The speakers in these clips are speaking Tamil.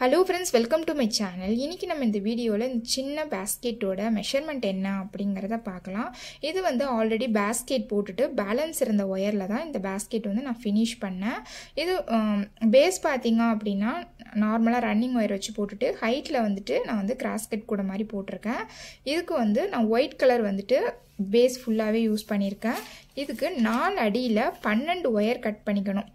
Hello friends, welcome to my channel. இன்னைக்கு நம்ம இந்த வீடியோல இந்த சின்ன பாஸ்கெட்டோட மெஷர்மென்ட் என்ன அப்படிங்கறத பார்க்கலாம். இது வந்து ஆல்ரெடி பாஸ்கெட் போட்டுட்டு பேலன்ஸ் இருந்த வயர்ல தான் இந்த பாஸ்கெட் வந்து நான் finish பண்ணேன். இது பேஸ் பாத்தீங்க அப்படினா நார்மலா ரன்னிங் வயர் வச்சு போட்டுட்டு ஹைட்ல வந்துட்டு நான் வந்து கிராஸ் கட் கூட மாதிரி போட்டுருக்கேன். இதுக்கு வந்து நான் ஒயிட் கலர் வந்துட்டு பேஸ் ஃபுல்லாவே யூஸ் பண்ணிருக்கேன். இதுக்கு 4 அடியில 12 வயர் கட் பண்ணிக்கணும்.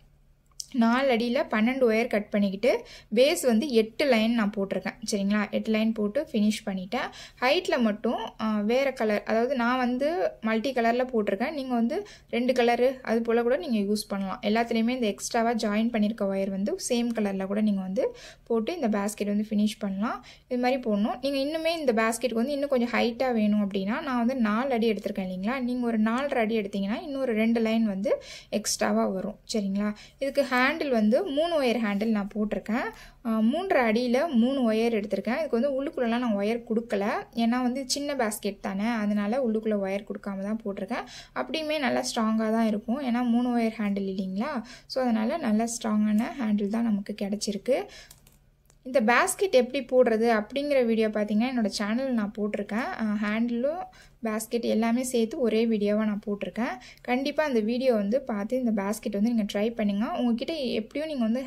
4 அடியில 12 வயர் கட் பண்ணிக்கிட்டு பேஸ் வந்து 8 லைன் நான் போட்டுருக்கேன். சரிங்களா? 8 லைன் போட்டு finish பண்ணிட்டேன். ஹைட்ல மட்டும் வேற கலர், அதாவது நான் வந்து மல்டி கலர்ல போட்டுருக்கேன். நீங்க வந்து 2 கலர் அது போல கூட நீங்க யூஸ் பண்ணலாம். எல்லாத்துலயுமே இந்த எக்ஸ்ட்ராவா ஜாயின் பண்ணிருக்க வயர் வந்து சேம் கலர்ல கூட நீங்க வந்து போட்டு இந்த பாஸ்கெட் வந்து finish பண்ணலாம். இது மாதிரி போடணும். நீங்க இன்னுமே இந்த பாஸ்கெட்க்கு வந்து இன்னும் கொஞ்சம் ஹைட்டா வேணும் அப்படினா நான் வந்து 4 அடி எடுத்துர்க்கேன் இல்லீங்களா? நீங்க ஒரு 4.5 அடி எடுத்தீங்கன்னா இன்னொரு 2 லைன் வந்து எக்ஸ்ட்ராவா வரும். சரிங்களா? இதுக்கு ஹேண்டில் வந்து 3 வயர் ஹேண்டில் நான் போட்டிருக்கேன். 3.5 அடியில 3 வயர் எடுத்திருக்கேன். இதுக்கு வந்து உள்ளுக்குள்ளலாம் நான் வயர் கொடுக்கல. ஏன்னா வந்து சின்ன பாஸ்கெட் தானே, அதனால உள்ளுக்குள்ள வயர் கொடுக்காம தான் போட்டிருக்கேன். அப்படியுமே நல்லா ஸ்ட்ராங்காக தான் இருக்கும். ஏன்னா 3 வயர் ஹேண்டில் இல்லைங்களா? ஸோ அதனால நல்ல ஸ்ட்ராங்கான ஹேண்டில் தான் நமக்கு கிடைச்சிருக்கு. இந்த பாஸ்கெட் எப்படி போடுறது அப்படிங்கிற வீடியோ பார்த்தீங்கன்னா என்னோட சேனல் நான் போட்டிருக்கேன். ஹேண்டிலும் பாஸ்கெட் எல்லாமே சேர்த்து ஒரே வீடியோவாக நான் போட்டிருக்கேன். கண்டிப்பாக அந்த வீடியோ வந்து பார்த்து இந்த பாஸ்கெட் வந்து நீங்கள் ட்ரை பண்ணுங்க. உங்ககிட்ட எப்படியும் நீங்கள் வந்து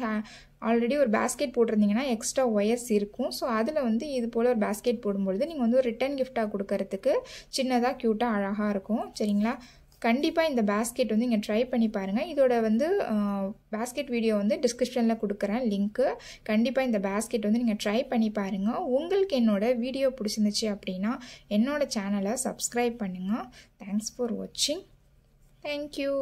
ஆல்ரெடி ஒரு பாஸ்கெட் போட்டிருந்தீங்கன்னா எக்ஸ்ட்ரா ஒயர்ஸ் இருக்கும். ஸோ அதில் வந்து இது போல் ஒரு பாஸ்கெட் போடும்பொழுது நீங்கள் வந்து ஒரு ரிட்டன் கிஃப்டாக கொடுக்கறதுக்கு சின்னதாக க்யூட்டாக அழகாக இருக்கும். சரிங்களா? கண்டிப்பாக இந்த பாஸ்கெட் வந்து நீங்கள் ட்ரை பண்ணி பாருங்கள். இதோட வந்து பாஸ்கெட் வீடியோ வந்து டிஸ்கிரிப்ஷனில் கொடுக்குறேன் லிங்க்கு. கண்டிப்பாக இந்த பாஸ்கெட் வந்து நீங்கள் ட்ரை பண்ணி பாருங்கள். உங்களுக்கு என்னோட வீடியோ பிடிச்சிருந்துச்சு அப்படின்னா என்னோட சேனலை சப்ஸ்கிரைப் பண்ணுங்கள். தேங்க்ஸ் ஃபார் வாட்சிங். தேங்க்யூ.